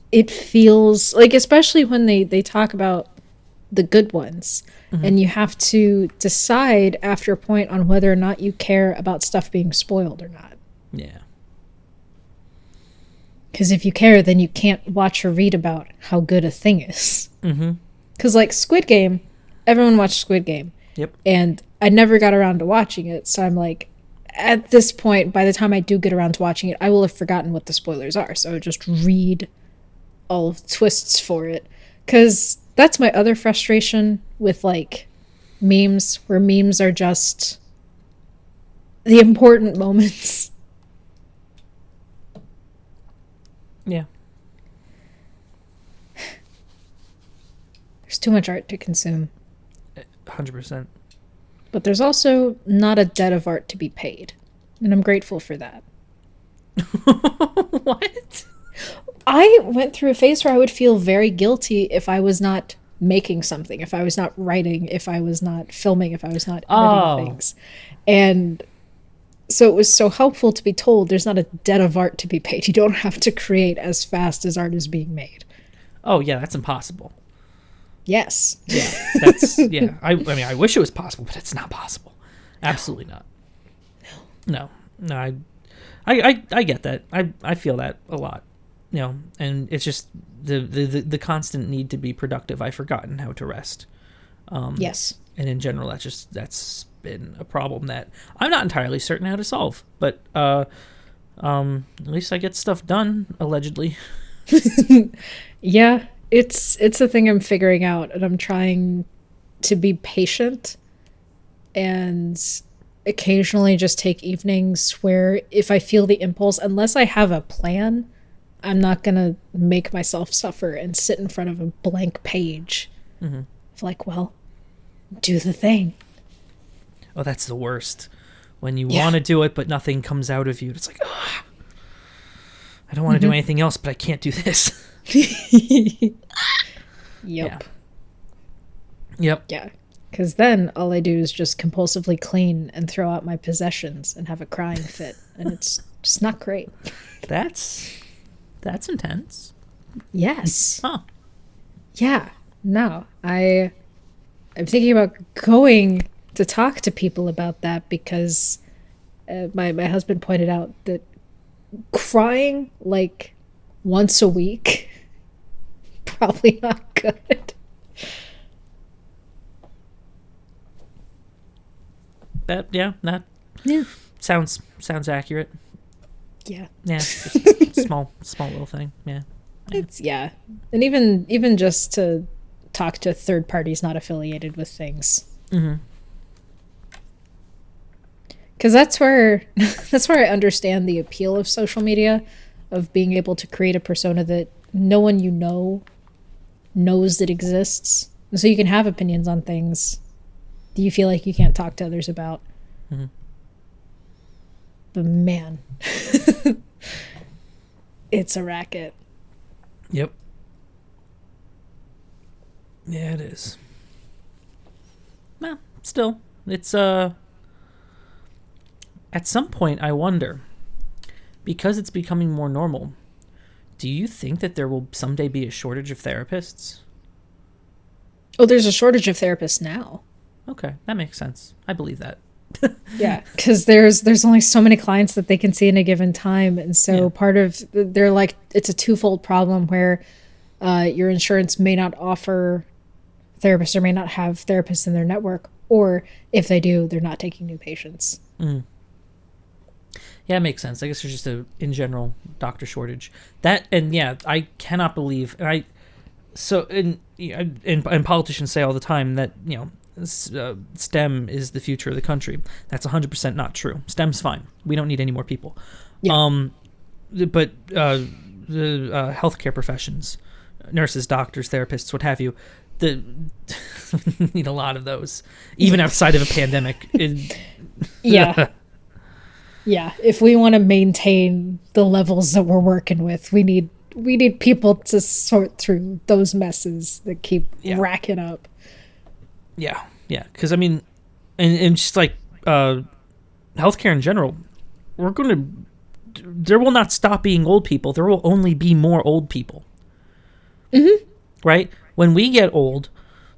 it feels like, especially when they talk about the good ones, and you have to decide after a point on whether or not you care about stuff being spoiled or not. Yeah. Because if you care, then you can't watch or read about how good a thing is. Because like Squid Game, everyone watched Squid Game. Yep. And I never got around to watching it, so I'm like, at this point, by the time I do get around to watching it, I will have forgotten what the spoilers are, so I would just read all of the twists for it. Because that's my other frustration with like memes, where memes are just the important moments. Yeah. too much art to consume. 100%. But there's also not a debt of art to be paid. And I'm grateful for that. What? I went through a phase where I would feel very guilty if I was not making something, if I was not writing, if I was not filming, if I was not editing things. And so it was so helpful to be told there's not a debt of art to be paid. You don't have to create as fast as art is being made. Oh, yeah, that's impossible. Yes. Yeah, that's, yeah. I mean, I wish it was possible, but it's not possible. Absolutely not. No, I get that. I feel that a lot, you know, and it's just the constant need to be productive. I've forgotten how to rest. Yes. And in general, that's been a problem that I'm not entirely certain how to solve, but at least I get stuff done, allegedly. Yeah, it's a thing I'm figuring out, and I'm trying to be patient and occasionally just take evenings where if I feel the impulse, unless I have a plan, I'm not gonna make myself suffer and sit in front of a blank page. Like, well, do the thing. Oh, that's the worst. When you want to do it, but nothing comes out of you. It's like, ugh, I don't want to do anything else, but I can't do this. Yep. Yep. Yeah. Because then all I do is just compulsively clean and throw out my possessions and have a crying fit. And it's just not great. That's intense. Yes. Huh. Yeah. No. I'm thinking about going to talk to people about that because my husband pointed out that crying like once a week probably not good. Sounds accurate. Yeah. Yeah, just small little thing. Yeah. It's and even just to talk to third parties not affiliated with things. Because that's where I understand the appeal of social media, of being able to create a persona that no one you know knows that exists, and so you can have opinions on things that you feel like you can't talk to others about. But man, it's a racket. Yep. Yeah, it is. Well, still, it's at some point I wonder, because it's becoming more normal, do you think that there will someday be a shortage of therapists? Oh, there's a shortage of therapists now. Okay, that makes sense. I believe that. Yeah, because there's only so many clients that they can see in a given time, and so part of they're like, it's a twofold problem where your insurance may not offer therapists or may not have therapists in their network, or if they do, they're not taking new patients. Yeah, it makes sense. I guess there's just in general doctor shortage. That, and yeah, I cannot believe, and politicians say all the time that, you know, STEM is the future of the country. That's 100% not true. STEM's fine. We don't need any more people. Yeah. But the healthcare professions, nurses, doctors, therapists, what have you, need a lot of those, even outside of a pandemic. Yeah. If we want to maintain the levels that we're working with, we need people to sort through those messes that keep racking up. Yeah. Because I mean, and just like healthcare in general, there will not stop being old people. There will only be more old people. Right? When we get old,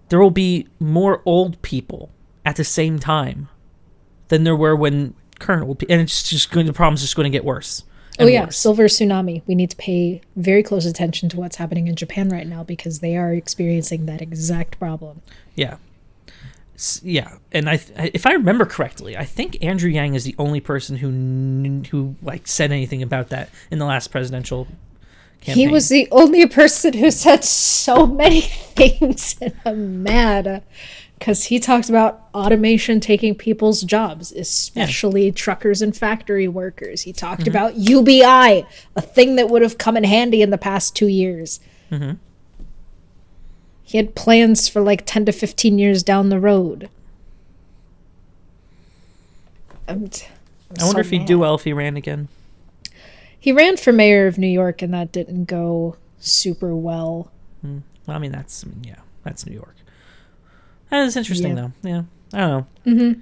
there will be more old people at the same time than there were when current old people, and the problem's just going to get worse. Worse. Silver tsunami. We need to pay very close attention to what's happening in Japan right now because they are experiencing that exact problem. Yeah. And if I remember correctly, I think Andrew Yang is the only person who like said anything about that in the last presidential campaign. He was the only person who said so many things, and I'm mad because he talked about automation taking people's jobs, especially truckers and factory workers. He talked about UBI, a thing that would have come in handy in the past 2 years. He had plans for like 10 to 15 years down the road. I wonder if he'd do well if he ran again. He ran for mayor of New York, and that didn't go super well. Well, I mean, that's New York. That's interesting, though. Yeah, I don't know. Mm-hmm.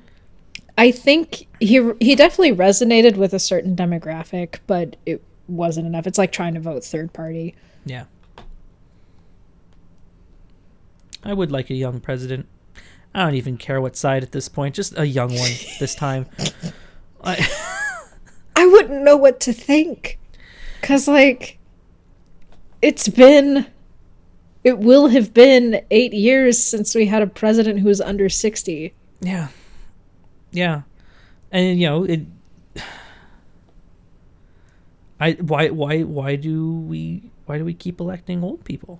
I think he definitely resonated with a certain demographic, but it wasn't enough. It's like trying to vote third party. Yeah. I would like a young president. I don't even care what side at this point. Just a young one this time. I wouldn't know what to think. Because, like, it will have been 8 years since we had a president who was under 60. Yeah. Yeah. And, why do we keep electing old people?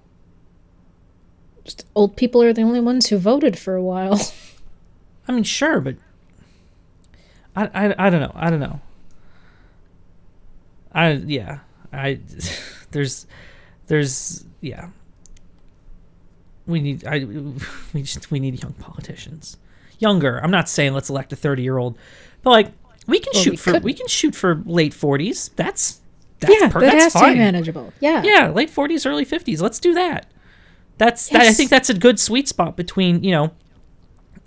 Just old people are the only ones who voted for a while. I mean, sure, but I don't know. I don't know. There's we need young politicians. Younger. I'm not saying let's elect a 30-year-old, but like we can shoot for late 40s. That's that has fine. To be manageable. Yeah. Yeah, late 40s, early 50s. Let's do that. Yes. I think that's a good sweet spot between,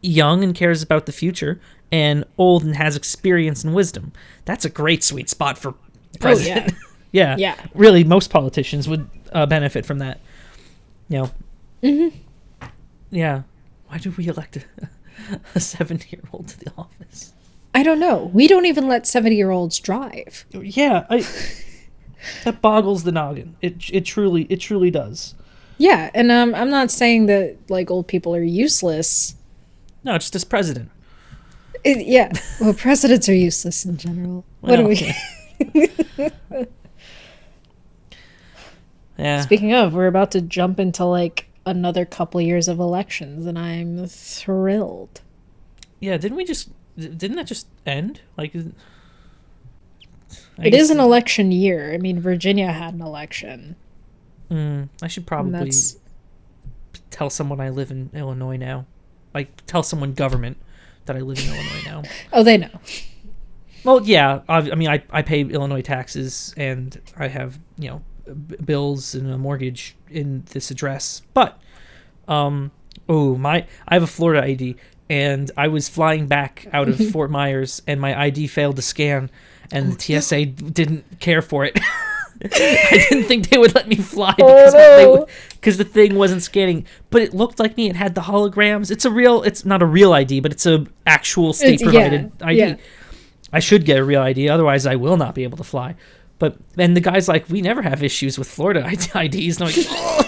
young and cares about the future and old and has experience and wisdom. That's a great sweet spot for president. Oh, yeah. Yeah. Really, most politicians would benefit from that. Mm-hmm. Yeah. Why do we elect a 70-year-old to the office? I don't know. We don't even let 70-year-olds drive. Yeah, that boggles the noggin. It truly does. Yeah, and I'm not saying that like old people are useless. No, just as president. Yeah, well, presidents are useless in general. What do we? Yeah. Speaking of, we're about to jump into like another couple years of elections, and I'm thrilled. Yeah, didn't that just end? Like, it is an election year. I mean, Virginia had an election. I should probably tell someone I live in Illinois now. Like, tell someone government that I live in Illinois now. Oh, they know. Well, yeah. I mean, I pay Illinois taxes, and I have, bills and a mortgage in this address. But, I have a Florida ID, and I was flying back out of Fort Myers, and my ID failed to scan, and the TSA didn't care for it. I didn't think they would let me fly because the thing wasn't scanning, but it looked like me. It had the holograms. It's not a real ID, but it's a actual state provided ID. Yeah. I should get a real ID, otherwise I will not be able to fly. But then the guy's like, we never have issues with Florida IDs. And I'm like, oh.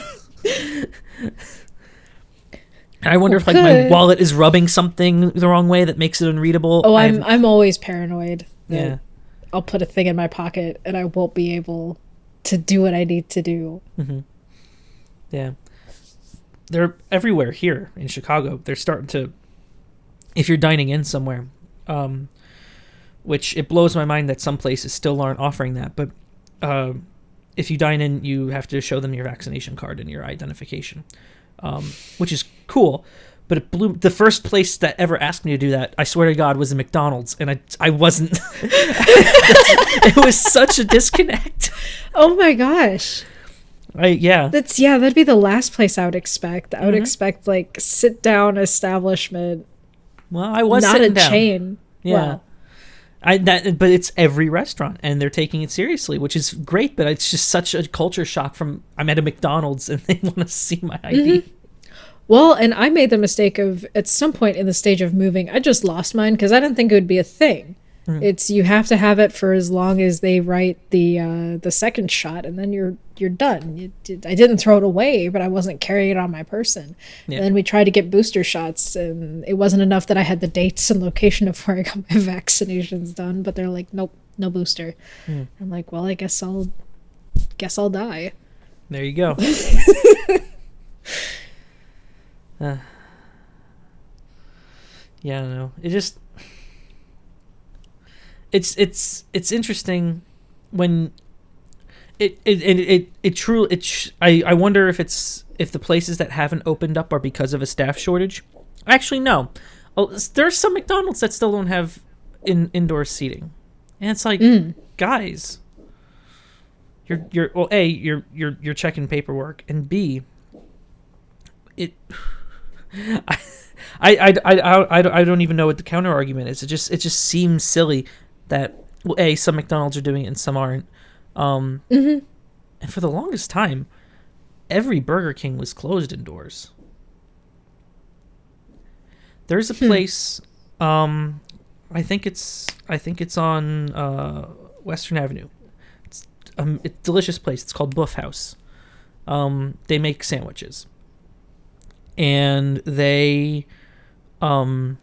And I wonder if like my wallet is rubbing something the wrong way that makes it unreadable. Oh, I'm always paranoid. Yeah. I'll put a thing in my pocket and I won't be able to do what I need to do. Mm-hmm. Yeah. They're everywhere here in Chicago. They're starting to, if you're dining in somewhere, which it blows my mind that some places still aren't offering that, but if you dine in, you have to show them your vaccination card and your identification, which is cool. But it blew, the first place that ever asked me to do that, I swear to God, was a McDonald's, and I wasn't. It was such a disconnect. Oh my gosh. That'd be the last place I would expect. I would expect like sit down establishment. Well, I was not sitting a down. Chain. Yeah. Wow. But it's every restaurant, and they're taking it seriously, which is great. But it's just such a culture shock from I'm at a McDonald's and they want to see my ID. Mm-hmm. Well, and I made the mistake of, at some point in the stage of moving, I just lost mine because I didn't think it would be a thing. Mm. It's, you have to have it for as long as they write the second shot, and then you're done. I didn't throw it away, but I wasn't carrying it on my person. Yeah. And then we tried to get booster shots, and it wasn't enough that I had the dates and location of where I got my vaccinations done. But they're like, nope, no booster. Mm. I'm like, well, I guess I'll die. There you go. Yeah, I don't know. It just it's interesting when it truly I wonder if it's if the places that haven't opened up are because of a staff shortage. Actually, no. Oh, there's some McDonald's that still don't have indoor seating, and it's like, guys, you're well, A, you're checking paperwork, and B, it. I don't even know what the counter argument is. It just seems silly that, well, A, some McDonald's are doing it and some aren't. And for the longest time, every Burger King was closed indoors. There's a place, I think it's on Western Avenue. It's a delicious place. It's called Buff House. They make sandwiches, and they were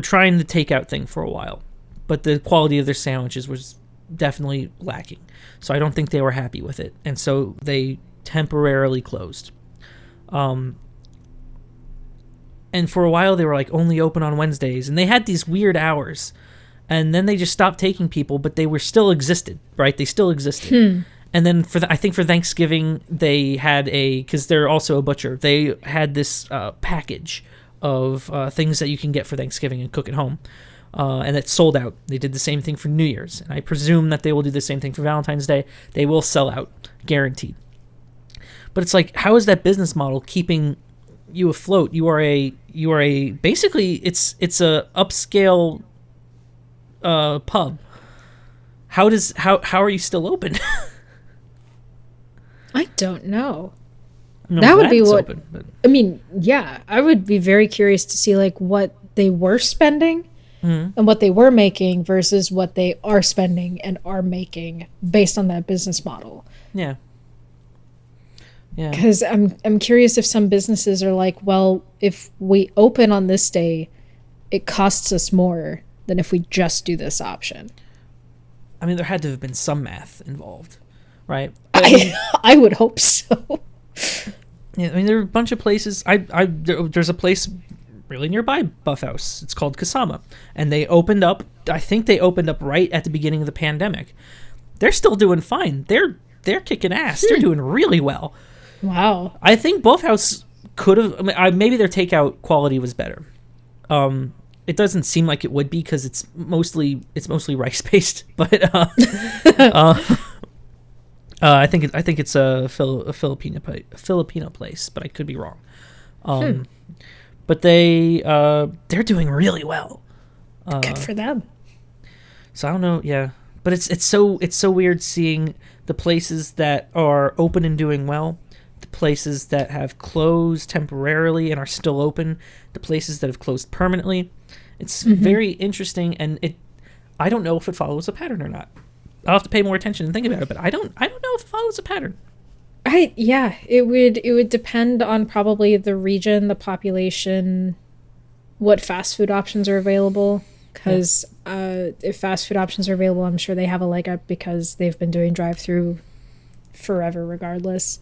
trying the takeout thing for a while, but the quality of their sandwiches was definitely lacking. So I don't think they were happy with it, and so they temporarily closed. And for a while they were like only open on Wednesdays, and they had these weird hours, and then they just stopped taking people, but they were still existed, right? They still existed. And then I think for Thanksgiving they had because they're also a butcher, they had this package of things that you can get for Thanksgiving and cook at home, and it sold out. They did the same thing for New Year's, and I presume that they will do the same thing for Valentine's Day. They will sell out, guaranteed. But it's like, how is that business model keeping you afloat? You are a basically it's a upscale pub. How are you still open? I don't know. No, that would be what open, but. I mean. Yeah, I would be very curious to see like what they were spending and what they were making versus what they are spending and are making based on that business model. Yeah. Yeah. Because I'm curious if some businesses are like, well, if we open on this day, it costs us more than if we just do this option. I mean, there had to have been some math involved, right? I would hope so. Yeah, I mean, there are a bunch of places. There's a place really nearby Buff House. It's called Kasama, and they opened up. I think they opened up right at the beginning of the pandemic. They're still doing fine. They're kicking ass. They're doing really well. Wow. I think Buff House could have. I mean, maybe their takeout quality was better. It doesn't seem like it would be because it's mostly rice based, but I think it's a Filipino place, but I could be wrong. But they're doing really well. Good for them. So I don't know, yeah, but it's so weird seeing the places that are open and doing well, the places that have closed temporarily and are still open, the places that have closed permanently. It's very interesting, and I don't know if it follows a pattern or not. I'll have to pay more attention and think about it, but I don't know if it follows a pattern. It would depend on probably the region, the population, what fast food options are available. Because if fast food options are available, I'm sure they have a leg up because they've been doing drive-through forever, regardless.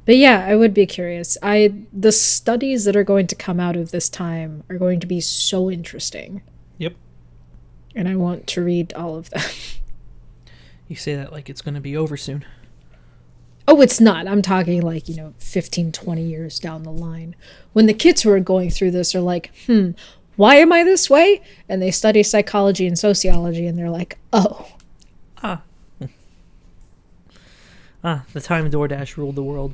But yeah, I would be curious. The studies that are going to come out of this time are going to be so interesting. Yep. And I want to read all of them. You say that like it's going to be over soon. Oh, it's not. I'm talking like, 15, 20 years down the line. When the kids who are going through this are like, why am I this way? And they study psychology and sociology, and they're like, oh. The time DoorDash ruled the world.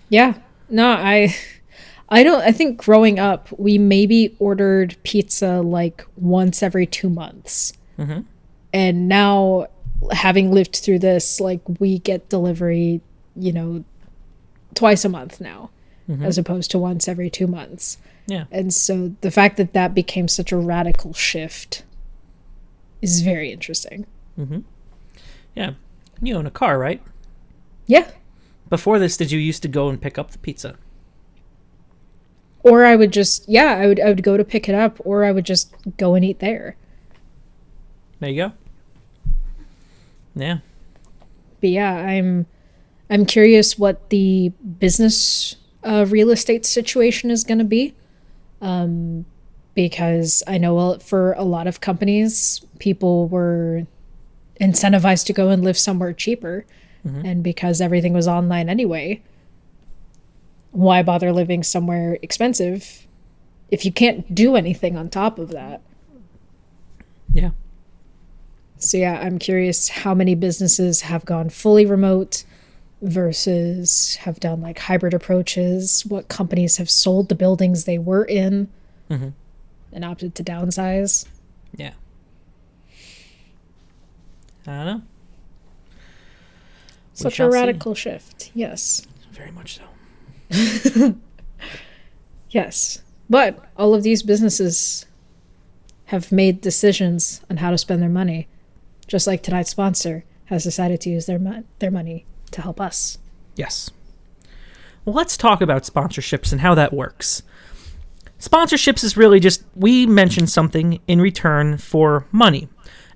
Yeah. No, I think growing up, we maybe ordered pizza like once every 2 months. And now, having lived through this, like, we get delivery, twice a month now, as opposed to once every 2 months. Yeah. And so the fact that became such a radical shift is very interesting. Yeah. You own a car, right? Yeah. Before this, did you used to go and pick up the pizza? Or I would just, I would go to pick it up, or I would just go and eat there. There you go. Yeah. But yeah, I'm curious what the business real estate situation is going to be. Because I know for a lot of companies, people were incentivized to go and live somewhere cheaper. Mm-hmm. And because everything was online anyway, why bother living somewhere expensive if you can't do anything on top of that? Yeah. So yeah, I'm curious how many businesses have gone fully remote versus have done like hybrid approaches. What companies have sold the buildings they were in and opted to downsize. Yeah. I don't know. Such a radical shift. Yes. Very much so. Yes. But all of these businesses have made decisions on how to spend their money, just like tonight's sponsor has decided to use their money to help us. Yes. Well, let's talk about sponsorships and how that works. Sponsorships is really just we mention something in return for money,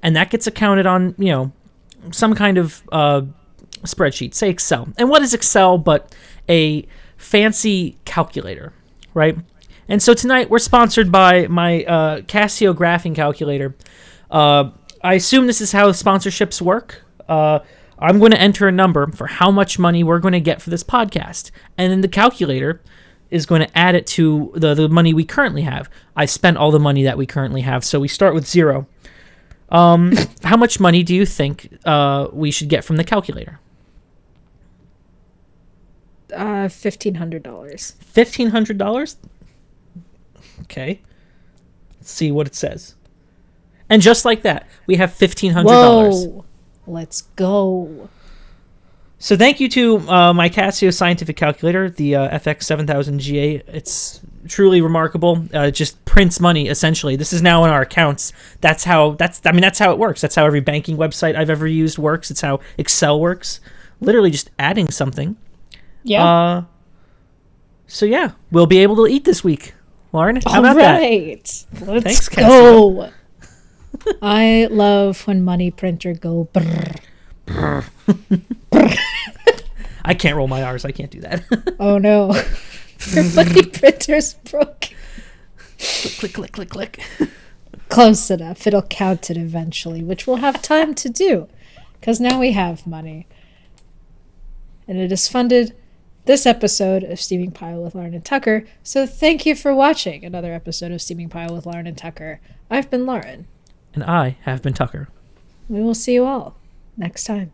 and that gets accounted on, some kind of spreadsheet, say Excel. And what is Excel but a fancy calculator, right? And so tonight we're sponsored by my Casio graphing calculator. I assume this is how sponsorships work. I'm going to enter a number for how much money we're going to get for this podcast. And then the calculator is going to add it to the money we currently have. I spent all the money that we currently have, so we start with 0. How much money do you think we should get from the calculator? $1,500. $1,500? Okay. Let's see what it says. And just like that, we have $1,500. Whoa. Let's go. So thank you to my Casio scientific calculator, the FX7000GA. It's truly remarkable. It just prints money, essentially. This is now in our accounts. That's how it works. That's how every banking website I've ever used works. It's how Excel works. Literally just adding something. Yeah. So yeah, we'll be able to eat this week. Lauren, how about that? Let's Thanks, go. I love when money printer go brrr. I can't roll my R's. I can't do that. Oh no. Your money printer's broke. Click, click, click, click. Close enough. It'll count it eventually, which we'll have time to do because now we have money. And it has funded this episode of Steaming Pile with Lauren and Tucker. So thank you for watching another episode of Steaming Pile with Lauren and Tucker. I've been Lauren. And I have been Tucker. We will see you all next time.